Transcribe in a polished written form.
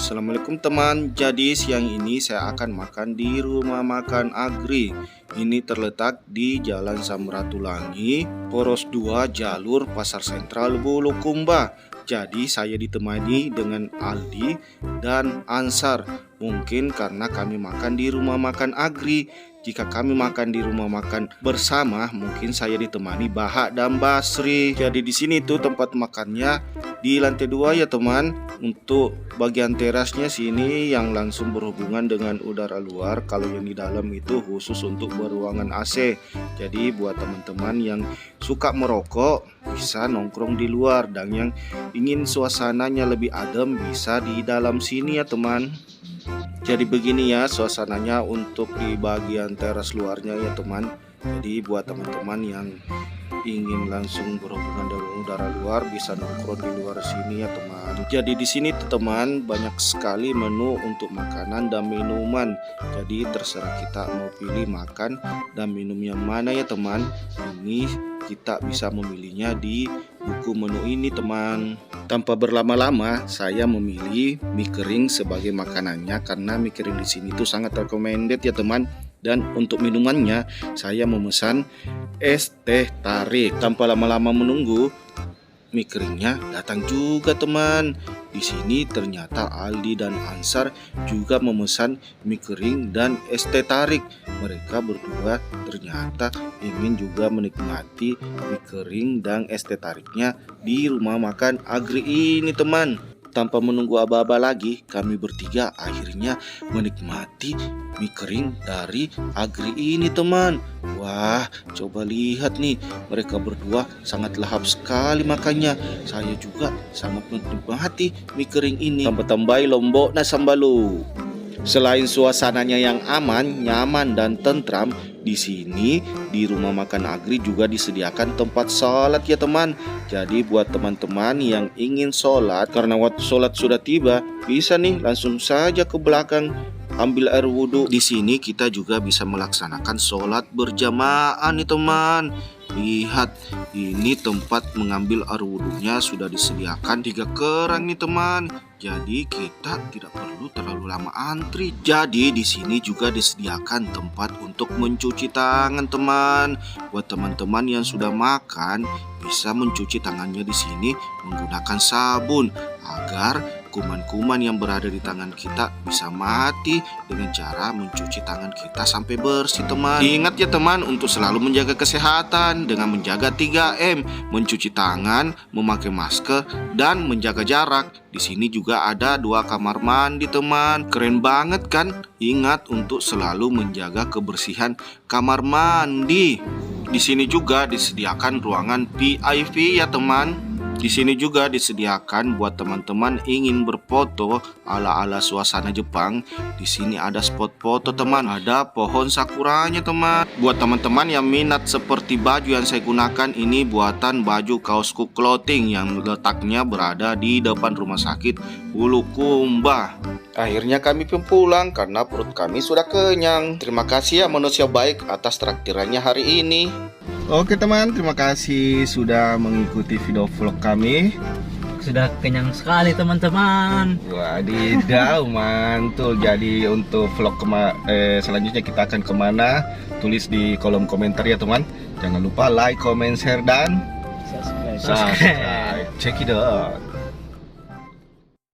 Assalamualaikum teman. Jadi siang ini saya akan makan di rumah makan Agri. Ini terletak di Jalan Samratulangi, Poros 2, jalur Pasar Sentral Bulukumba. Jadi saya ditemani dengan Aldi dan Ansar. Mungkin karena kami makan di rumah makan Agri. Jika kami makan di rumah makan bersama, mungkin saya ditemani Bahak dan Basri. Jadi di sini tuh tempat makannya di lantai 2 ya teman. Untuk bagian terasnya sini yang langsung berhubungan dengan udara luar. Kalau yang di dalam itu khusus untuk beruangan AC. Jadi buat teman-teman yang suka merokok bisa nongkrong di luar, dan yang ingin suasananya lebih adem bisa di dalam sini ya teman. Jadi begini ya suasananya untuk di bagian teras luarnya ya teman. Jadi buat teman-teman yang ingin langsung berhubungan dengan udara luar bisa nongkrong di luar sini ya teman. Jadi di sini teman banyak sekali menu untuk makanan dan minuman. Jadi terserah kita mau pilih makan dan minum yang mana ya teman. Ini kita bisa memilihnya di buku menu ini teman. Tanpa berlama-lama saya memilih mie kering sebagai makanannya karena mie kering di sini tuh sangat recommended ya teman. Dan untuk minumannya saya memesan es teh tarik. Tanpa lama-lama menunggu, mie keringnya datang juga teman. Di sini ternyata Aldi dan Ansar juga memesan mie kering dan es teh tarik. Mereka berdua ternyata ingin juga menikmati mie kering dan es teh tariknya di rumah makan Agri ini teman. Tanpa menunggu aba-aba lagi, kami bertiga akhirnya menikmati mie kering dari Agri ini teman. Wah, coba lihat nih, mereka berdua sangat lahap sekali makannya. Saya juga sangat menikmati mie kering ini. Tambah-tambahi lombok na sambalu. Selain suasananya yang aman, nyaman, dan tentram, di sini di rumah makan Agri juga disediakan tempat sholat ya teman. Jadi buat teman-teman yang ingin sholat, karena waktu sholat sudah tiba, bisa nih langsung saja ke belakang ambil air wudhu. Di sini kita juga bisa melaksanakan sholat berjamaah nih teman. Lihat, ini tempat mengambil air wudhunya sudah disediakan 3 kerang nih teman. Jadi kita tidak perlu terlalu lama antri. Jadi di sini juga disediakan tempat untuk mencuci tangan teman. Buat teman-teman yang sudah makan bisa mencuci tangannya di sini menggunakan sabun agar kuman-kuman yang berada di tangan kita bisa mati dengan cara mencuci tangan kita sampai bersih teman. Ingat ya teman untuk selalu menjaga kesehatan dengan menjaga 3M, mencuci tangan, memakai masker, dan menjaga jarak. Di sini juga ada 2 kamar mandi teman. Keren banget kan? Ingat untuk selalu menjaga kebersihan kamar mandi. Di sini juga disediakan ruangan VIP ya teman. Di sini juga disediakan buat teman-teman ingin berfoto ala-ala suasana Jepang. Di sini ada spot foto teman, ada pohon sakuranya teman. Buat teman-teman yang minat seperti baju yang saya gunakan, ini buatan baju kaosku clothing yang letaknya berada di depan rumah sakit Bulukumba. Akhirnya kami pun pulang karena perut kami sudah kenyang. Terima kasih ya manusia baik atas traktirannya hari ini. Oke teman, terima kasih sudah mengikuti video vlog kami. Sudah kenyang sekali teman-teman. Wadidaw, mantul. Jadi untuk vlog selanjutnya kita akan kemana? Tulis di kolom komentar ya teman. Jangan lupa like, comment, share, dan Subscribe. Check it out.